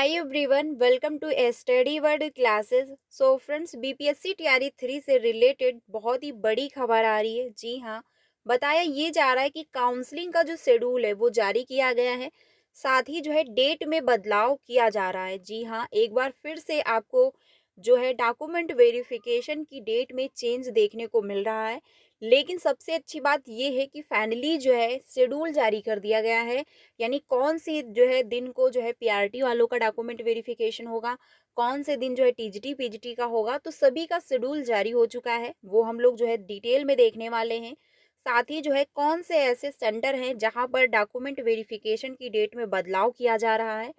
Hi everyone, welcome to study world classes. So friends, BPSC TRE 3 से related बहुत ही बड़ी खबर आ रही है। जी हाँ, बताया ये जा रहा है कि काउंसलिंग का जो शेड्यूल है वो जारी किया गया है। साथ ही जो है डेट में बदलाव किया जा रहा है। जी हाँ, एक बार फिर से आपको जो है डॉक्यूमेंट वेरिफिकेशन की डेट में चेंज देखने को मिल रहा है। लेकिन सबसे अच्छी बात ये है कि फाइनली जो है शेड्यूल जारी कर दिया गया है। यानी कौन सी जो है दिन को जो है पीआरटी वालों का डॉक्यूमेंट वेरिफिकेशन होगा, कौन से दिन जो है टीजीटी पीजीटी का होगा, तो सभी का शेड्यूल जारी हो चुका है। वो हम लोग जो है डिटेल में देखने वाले हैं। साथ ही जो है कौन से ऐसे सेंटर हैं जहां पर डॉक्यूमेंट वेरिफिकेशन की डेट में बदलाव किया जा रहा है।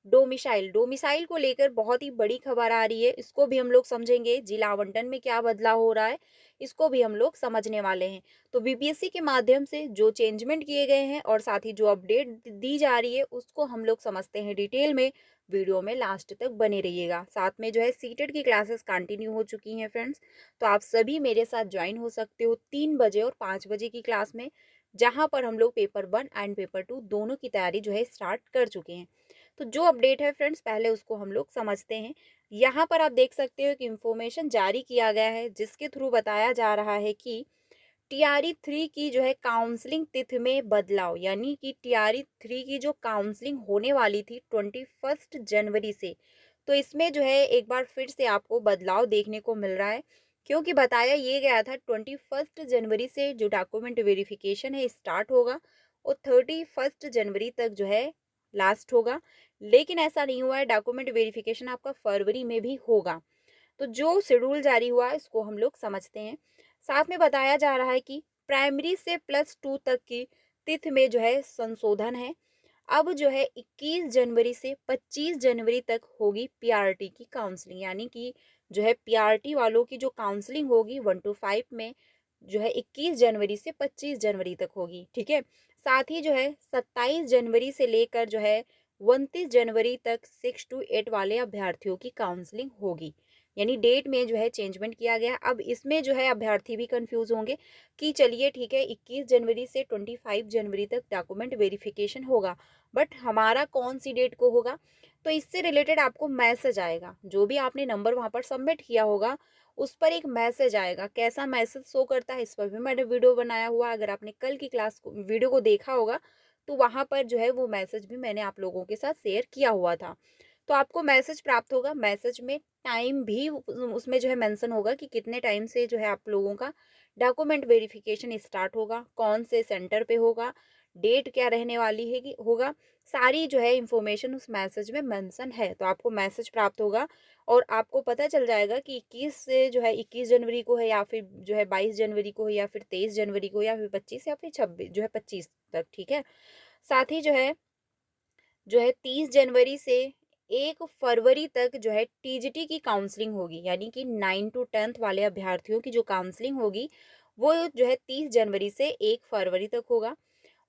डोमिसाइल डोमिसाइल को लेकर बहुत ही बड़ी खबर आ रही है। इसको भी हम लोग समझेंगे, जिला आवंटन में क्या बदलाव हो रहा है, इसको भी हम लोग समझने वाले हैं। तो बीपीएससी के माध्यम से जो चेंजमेंट किए गए हैं और साथ ही जो अपडेट दी जा रही है उसको हम लोग समझते हैं डिटेल में। वीडियो में लास्ट तक बने रहिएगा। साथ में जो है सीटेट की क्लासेस कंटिन्यू हो चुकी हैं फ्रेंड्स। तो आप सभी मेरे साथ ज्वाइन हो सकते हो 3 बजे और 5 बजे की क्लास में, जहां पर हम लोग पेपर 1 एंड पेपर 2 दोनों की तैयारी जो है स्टार्ट कर चुके हैं। तो जो अपडेट है फ्रेंड्स, पहले उसको हम लोग समझते हैं। यहाँ पर आप देख सकते हो कि इंफॉर्मेशन जारी किया गया है, जिसके थ्रू बताया जा रहा है कि टीआरई 3 की जो है काउंसलिंग तिथि में बदलाव। यानी कि टीआरई 3 की जो काउंसलिंग होने वाली थी 21 जनवरी से, तो इसमें जो है एक बार फिर से आपको बदलाव देखने को मिल रहा है। क्योंकि बताया ये गया था 21 जनवरी से जो डॉक्यूमेंट वेरिफिकेशन है स्टार्ट होगा और 31 जनवरी तक जो है लास्ट होगा। लेकिन ऐसा नहीं हुआ है, डॉक्यूमेंट वेरिफिकेशन आपका फरवरी में भी होगा। तो जो शेड्यूल जारी हुआ है इसको हम लोग समझते हैं। साथ में बताया जा रहा है कि प्राइमरी से +2 तक की तिथि में जो है संशोधन है। अब जो है 21 जनवरी से 25 जनवरी तक होगी पीआरटी की काउंसलिंग। यानी कि जो है पीआरटी वालों की जो काउंसलिंग होगी 1 to 5 में जो है 21 जनवरी से 25 जनवरी तक होगी। ठीक है। साथ ही जो है 27 जनवरी से लेकर जो है 29 जनवरी तक 6 to 8 वाले अभ्यर्थियों की काउंसलिंग होगी। यानी डेट में जो है चेंजमेंट किया गया। अब इसमें जो है अभ्यर्थी भी कंफ्यूज होंगे कि चलिए ठीक है, 21 जनवरी से 25 जनवरी तक डॉक्यूमेंट वेरिफिकेशन होगा, बट हमारा कौन सी डेट को होगा। तो इससे रिलेटेड आपको मैसेज आएगा। जो भी आपने नंबर वहां पर सबमिट किया होगा उस पर एक मैसेज आएगा। कैसा मैसेज शो करता है इस पर भी मैंने वीडियो बनाया हुआ है। अगर आपने कल की क्लास को वीडियो को देखा होगा तो वहां पर जो है वो मैसेज भी मैंने आप लोगों के साथ शेयर किया हुआ था। तो आपको मैसेज प्राप्त होगा। मैसेज में टाइम भी उसमें जो है मेंशन होगा कि कितने टाइम से जो है आप लोगों का डॉक्यूमेंट वेरिफिकेशन स्टार्ट होगा, कौन से सेंटर पे होगा, डेट क्या रहने वाली है कि होगा। सारी जो है इंफॉर्मेशन उस मैसेज में मेंशन है। तो आपको मैसेज प्राप्त होगा और आपको पता चल जाएगा कि 21 से जो है 21 जनवरी को है, या फिर जो है 22 जनवरी को है, या फिर 23 जनवरी को, या फिर 25, या फिर 26 जो है 25 तक। ठीक है। साथ ही जो है 30 जनवरी से 1 फरवरी तक जो है टीजीटी की काउंसलिंग होगी। यानी कि 9 to 10 वाले अभ्यर्थियों की जो काउंसलिंग होगी वो जो है 30 जनवरी से 1 फरवरी तक होगा।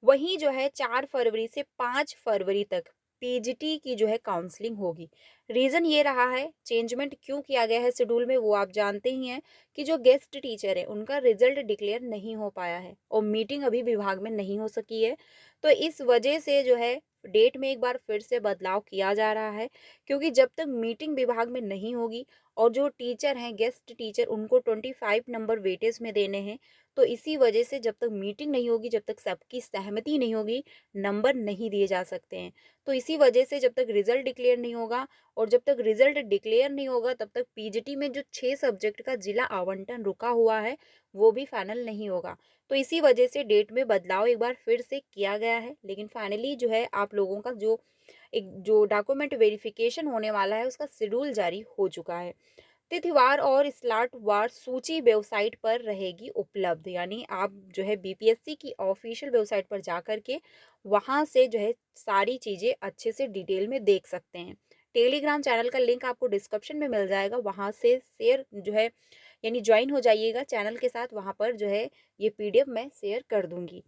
वहीं जो है 4 फरवरी से 5 फरवरी तक पीजीटी की जो है काउंसलिंग होगी। रीज़न ये रहा है, चेंजमेंट क्यों किया गया है शेड्यूल में, वो आप जानते ही हैं कि जो गेस्ट टीचर है उनका रिजल्ट डिक्लेयर नहीं हो पाया है और मीटिंग अभी विभाग में नहीं हो सकी है। तो इस वजह से जो है डेट में एक बार फिर से बदलाव किया जा रहा है। क्योंकि जब तक मीटिंग विभाग में नहीं होगी और जो टीचर हैं गेस्ट टीचर उनको 25 नंबर वेटेज में देने हैं, तो इसी वजह से जब तक मीटिंग नहीं होगी, जब तक सबकी सहमति नहीं होगी, नंबर नहीं दिए जा सकते हैं। तो इसी वजह से जब तक रिजल्ट डिक्लेयर नहीं होगा, और जब तक रिजल्ट डिक्लेयर नहीं होगा तब तक पीजीटी में जो 6 सब्जेक्ट का जिला आवंटन रुका हुआ है वो भी फाइनल नहीं होगा। तो इसी वजह से डेट में बदलाव एक बार फिर से किया गया है। लेकिन फाइनली जो है आप लोगों का जो डॉक्यूमेंट वेरिफिकेशन होने वाला है उसका शेड्यूल जारी हो चुका है। तिथिवार और स्लॉट वार सूची वेबसाइट पर रहेगी उपलब्ध। यानी आप जो है बीपीएससी की ऑफिशियल वेबसाइट पर जा करके वहां से जो है सारी चीजें अच्छे से डिटेल में देख सकते हैं। टेलीग्राम चैनल का लिंक आपको डिस्क्रिप्शन में मिल जाएगा, वहां से शेयर जो है यानी ज्वाइन हो जाइएगा चैनल के साथ। वहां पर जो है ये पीडीएफ मैं शेयर कर दूंगी।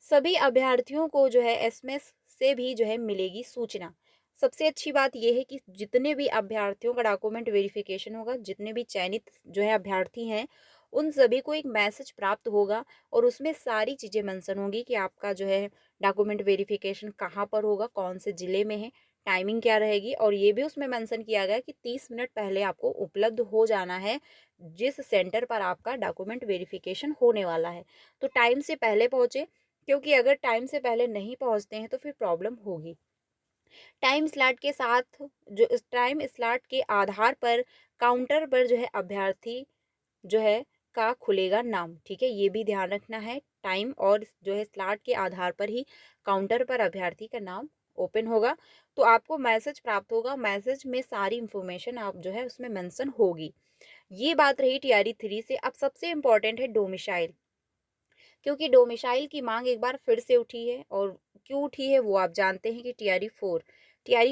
सभी अभ्यर्थियों को जो है एसएमएस से भी जो है मिलेगी सूचना। सबसे अच्छी बात यह है कि जितने भी अभ्यर्थियों का डॉक्यूमेंट वेरिफिकेशन होगा, जितने भी चयनित जो है अभ्यर्थी हैं, उन सभी को एक मैसेज प्राप्त होगा और उसमें सारी चीज़ें मेंशन होंगी कि आपका जो है डॉक्यूमेंट वेरिफिकेशन कहाँ पर होगा, कौन से ज़िले में है। टाइमिंग क्या रहेगी, और ये भी उसमें मेंशन किया गया है कि 30 मिनट पहले आपको उपलब्ध हो जाना है जिस सेंटर पर आपका डॉक्यूमेंट वेरिफिकेशन होने वाला है। तो टाइम से पहले पहुँचे, क्योंकि अगर टाइम से पहले नहीं पहुँचते हैं तो फिर प्रॉब्लम होगी। टाइम स्लॉट के साथ, जो इस टाइम स्लॉट के आधार पर काउंटर पर जो है अभ्यर्थी जो है का खुलेगा नाम, ठीक है? ये भी ध्यान रखना है, टाइम और जो है स्लॉट के आधार पर ही काउंटर पर अभ्यर्थी का नाम ओपन होगा। तो आपको मैसेज प्राप्त होगा, मैसेज में सारी इन्फॉर्मेशन आप जो है उसमें मेंशन होगी। ये बात रही टीआरई 3 से। अब सबसे इम्पोर्टेंट है डोमिसाइल, क्योंकि डोमिसाइल की मांग एक बार फिर से उठी है, और क्यों उठी है वो आप जानते हैं कि टीआरई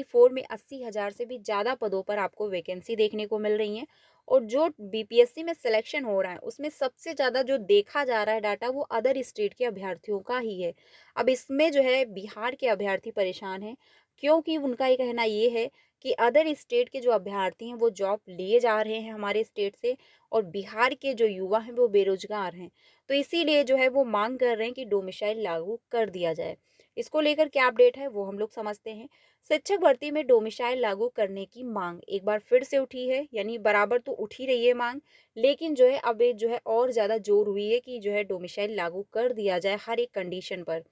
4 में 80,000 से भी ज़्यादा पदों पर आपको वैकेंसी देखने को मिल रही है, और जो बीपीएससी में सिलेक्शन हो रहा है उसमें सबसे ज़्यादा जो देखा जा रहा है डाटा वो अदर स्टेट के अभ्यर्थियों का ही है। अब इसमें जो है बिहार के अभ्यर्थी परेशान हैं, क्योंकि उनका ये कहना ये है कि अदर स्टेट के जो अभ्यर्थी हैं वो जॉब लिए जा रहे हैं हमारे स्टेट से, और बिहार के जो युवा हैं वो बेरोजगार हैं। तो इसीलिए जो है वो मांग कर रहे हैं कि डोमिसाइल लागू कर दिया जाए। इसको लेकर क्या अपडेट है वो हम लोग समझते हैं। शिक्षक भर्ती में डोमिसाइल लागू करने की मांग एक बार फिर से उठी है, यानी बराबर तो उठ ही रही है मांग, लेकिन जो है अब एक जो है और ज़्यादा जोर हुई है कि जो है डोमिसाइल लागू कर दिया जाए हर एक कंडीशन पर।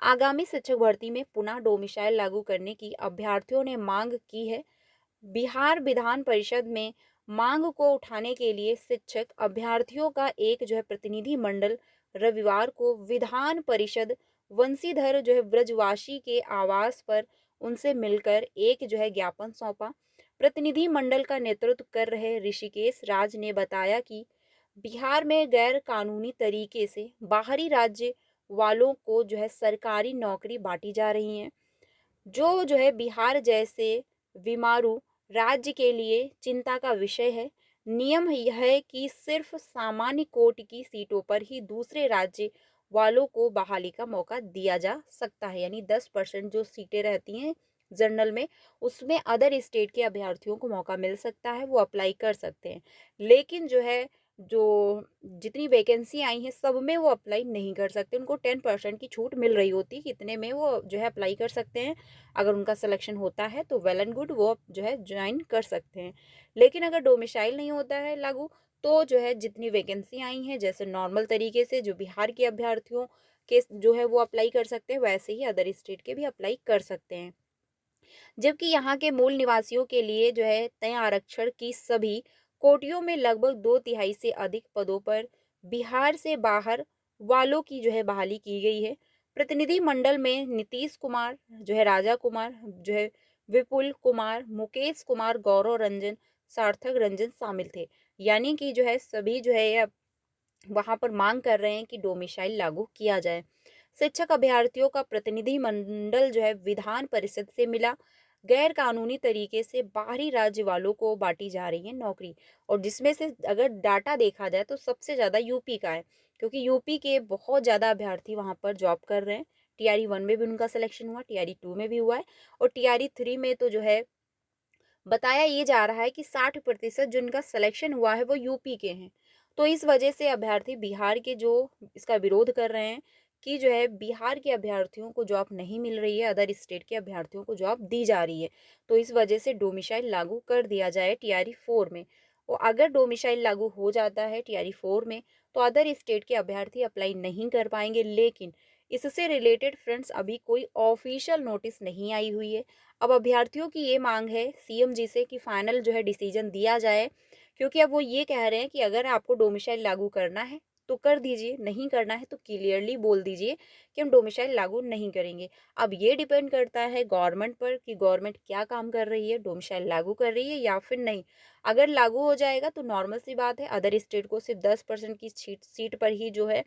आगामी शिक्षक भर्ती में पुनः डोमिसाइल लागू करने की अभ्यर्थियों ने मांग की है। बिहार विधान परिषद में मांग को उठाने के लिए शिक्षक अभ्यर्थियों का एक जो है प्रतिनिधि मंडल रविवार को विधान परिषद वंशीधर जो है ब्रजवासी के आवास पर उनसे मिलकर एक जो है ज्ञापन सौंपा। प्रतिनिधि मंडल का नेतृत्व कर रहे ऋषिकेश राज ने बताया कि बिहार में गैर कानूनी तरीके से बाहरी राज्य वालों को जो है सरकारी नौकरी बांटी जा रही है, जो है बिहार जैसे बीमारू राज्य के लिए चिंता का विषय है। नियम यह है कि सिर्फ सामान्य कोटि की सीटों पर ही दूसरे राज्य वालों को बहाली का मौका दिया जा सकता है, यानी 10% जो सीटें रहती हैं जनरल में, उसमें अदर स्टेट के अभ्यर्थियों को मौका मिल सकता है, वो अप्लाई कर सकते हैं। लेकिन जो है जो जितनी वैकेंसी आई हैं सब में वो अप्लाई नहीं कर सकते, उनको 10% की छूट मिल रही होती है, कितने में वो जो है अप्लाई कर सकते हैं। अगर उनका सिलेक्शन होता है तो वेल एंड गुड, वो जो है ज्वाइन कर सकते हैं। लेकिन अगर डोमिसाइल नहीं होता है लागू, तो जो है जितनी वैकेंसी आई हैं जैसे नॉर्मल तरीके से जो बिहार के अभ्यर्थियों के जो है वो अप्लाई कर सकते हैं, वैसे ही अदर स्टेट के भी अप्लाई कर सकते हैं। जबकि यहाँ के मूल निवासियों के लिए जो है तय आरक्षण की सभी कोटियों में लगभग 2/3 से अधिक पदों पर बिहार से बाहर वालों की जो है बहाली की गई है। प्रतिनिधि मंडल में नीतीश कुमार, जो है राजा कुमार, जो है विपुल कुमार, मुकेश कुमार, गौरव रंजन, सार्थक रंजन शामिल थे। यानी कि जो है सभी जो है वहां पर मांग कर रहे हैं कि डोमिसाइल लागू किया जाए। शिक्षक अभ्यर्थियों का प्रतिनिधि मंडल जो है विधान परिषद से मिला। गैर कानूनी तरीके से बाहरी राज्य वालों को बांटी जा रही है नौकरी, और जिसमें से अगर डाटा देखा जाए तो सबसे ज़्यादा यूपी का है, क्योंकि यूपी के बहुत ज़्यादा अभ्यर्थी वहां पर जॉब कर रहे हैं। टीआरई 1 में भी उनका सिलेक्शन हुआ, टीआरई 2 में भी हुआ है, और टीआरई 3 में तो जो है बताया ये जा रहा है कि 60% जिनका सिलेक्शन हुआ है वो यूपी के हैं। तो इस वजह से अभ्यर्थी बिहार के जो इसका विरोध कर रहे हैं कि जो है बिहार के अभ्यर्थियों को जॉब नहीं मिल रही है, अदर स्टेट के अभ्यर्थियों को जॉब दी जा रही है। तो इस वजह से डोमिसाइल लागू कर दिया जाए टीआरई 4 में। और अगर डोमिसाइल लागू हो जाता है टीआरई 4 में, तो अदर स्टेट के अभ्यर्थी अप्लाई नहीं कर पाएंगे। लेकिन इससे रिलेटेड फ्रेंड्स अभी कोई ऑफिशियल नोटिस नहीं आई हुई है। अब अभ्यर्थियों की ये मांग है सीएम जी से कि फाइनल जो है डिसीजन दिया जाए, क्योंकि अब वो ये कह रहे हैं कि अगर आपको डोमिसाइल लागू करना है तो कर दीजिए, नहीं करना है तो क्लियरली बोल दीजिए कि हम डोमिसाइल लागू नहीं करेंगे। अब ये डिपेंड करता है गवर्नमेंट पर कि गवर्नमेंट क्या काम कर रही है, डोमिसाइल लागू कर रही है या फिर नहीं। अगर लागू हो जाएगा तो नॉर्मल सी बात है, अदर स्टेट को सिर्फ 10% की सीट पर ही जो है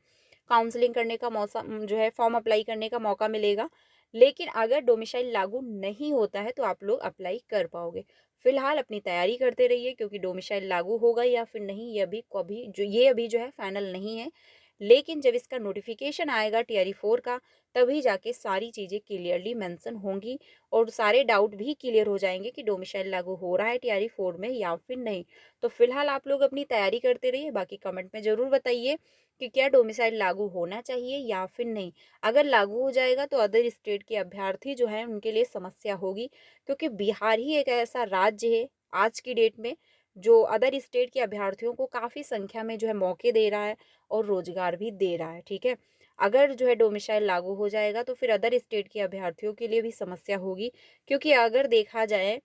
काउंसलिंग करने का मौसम जो है फॉर्म अप्लाई करने का मौका मिलेगा। लेकिन अगर डोमिसाइल लागू नहीं होता है तो आप लोग अप्लाई कर पाओगे। फिलहाल अपनी तैयारी करते रहिए, क्योंकि डोमिसाइल लागू होगा या फिर नहीं ये अभी जो है फाइनल नहीं है। लेकिन जब इसका नोटिफिकेशन आएगा टीआरई 4 का, तभी जाके सारी चीज़ें क्लियरली मेंशन होंगी और सारे डाउट भी क्लियर हो जाएंगे कि डोमिसाइल लागू हो रहा है टीआरई 4 में या फिर नहीं। तो फिलहाल आप लोग अपनी तैयारी करते रहिए, बाकी कमेंट में ज़रूर बताइए कि क्या डोमिसाइल लागू होना चाहिए या फिर नहीं। अगर लागू हो जाएगा तो अदर स्टेट के अभ्यर्थी जो हैं उनके लिए समस्या होगी, क्योंकि बिहार ही एक ऐसा राज्य है आज की डेट में जो अदर स्टेट के अभ्यर्थियों को काफ़ी संख्या में जो है मौके दे रहा है और रोजगार भी दे रहा है, ठीक है। अगर जो है डोमिसाइल लागू हो जाएगा तो फिर अदर स्टेट के अभ्यर्थियों के लिए भी समस्या होगी, क्योंकि अगर देखा जाए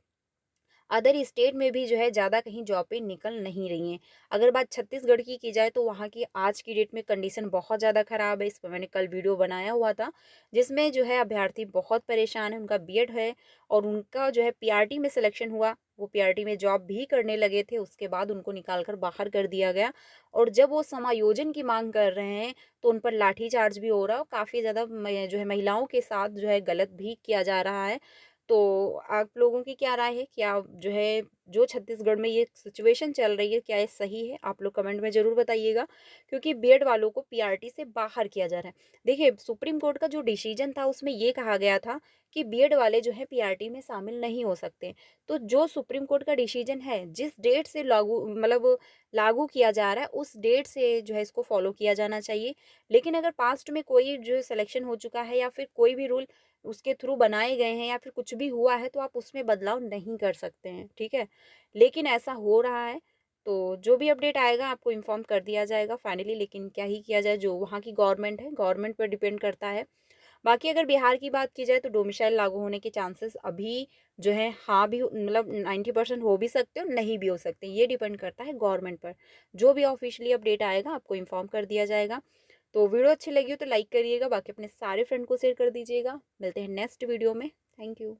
अदर स्टेट में भी जो है ज़्यादा कहीं जॉबें निकल नहीं रही हैं। अगर बात छत्तीसगढ़ की जाए तो वहाँ की आज की डेट में कंडीशन बहुत ज़्यादा ख़राब है। इस पर मैंने कल वीडियो बनाया हुआ था, जिसमें जो है अभ्यर्थी बहुत परेशान है। उनका बीएड है और उनका जो है पीआरटी में सिलेक्शन हुआ, वो पीआरटी में जॉब भी करने लगे थे, उसके बाद उनको निकाल कर बाहर कर दिया गया। और जब वो समायोजन की मांग कर रहे हैं तो उन पर लाठीचार्ज भी हो रहा है और काफ़ी ज़्यादा जो है महिलाओं के साथ जो है गलत भी किया जा रहा है। तो आप लोगों की क्या राय है? क्या जो है जो छत्तीसगढ़ में ये सिचुएशन चल रही है, क्या ये सही है? आप लोग कमेंट में ज़रूर बताइएगा, क्योंकि बीएड वालों को पीआरटी से बाहर किया जा रहा है। देखिए, सुप्रीम कोर्ट का जो डिसीजन था उसमें ये कहा गया था कि बीएड वाले जो हैं पीआरटी में शामिल नहीं हो सकते। तो जो सुप्रीम कोर्ट का डिसीजन है, जिस डेट से लागू किया जा रहा है, उस डेट से जो है इसको फॉलो किया जाना चाहिए। लेकिन अगर पास्ट में कोई जो सिलेक्शन हो चुका है या फिर कोई भी रूल उसके थ्रू बनाए गए हैं या फिर कुछ भी हुआ है तो आप उसमें बदलाव नहीं कर सकते हैं, ठीक है। लेकिन ऐसा हो रहा है, तो जो भी अपडेट आएगा आपको इन्फॉर्म कर दिया जाएगा फाइनली। लेकिन क्या ही किया जाए, जो वहाँ की गवर्नमेंट है, गवर्नमेंट पर डिपेंड करता है। बाकी अगर बिहार की बात की जाए तो डोमिसाइल लागू होने के चांसेस अभी जो है हाँ भी 90% हो भी सकते हैं और नहीं भी हो सकते, ये डिपेंड करता है गवर्नमेंट पर। जो भी ऑफिशियली अपडेट आएगा आपको इन्फॉर्म कर दिया जाएगा। तो वीडियो अच्छी लगी हो तो लाइक करिएगा, बाकी अपने सारे फ्रेंड को शेयर कर दीजिएगा। मिलते हैं नेक्स्ट वीडियो में। Thank you.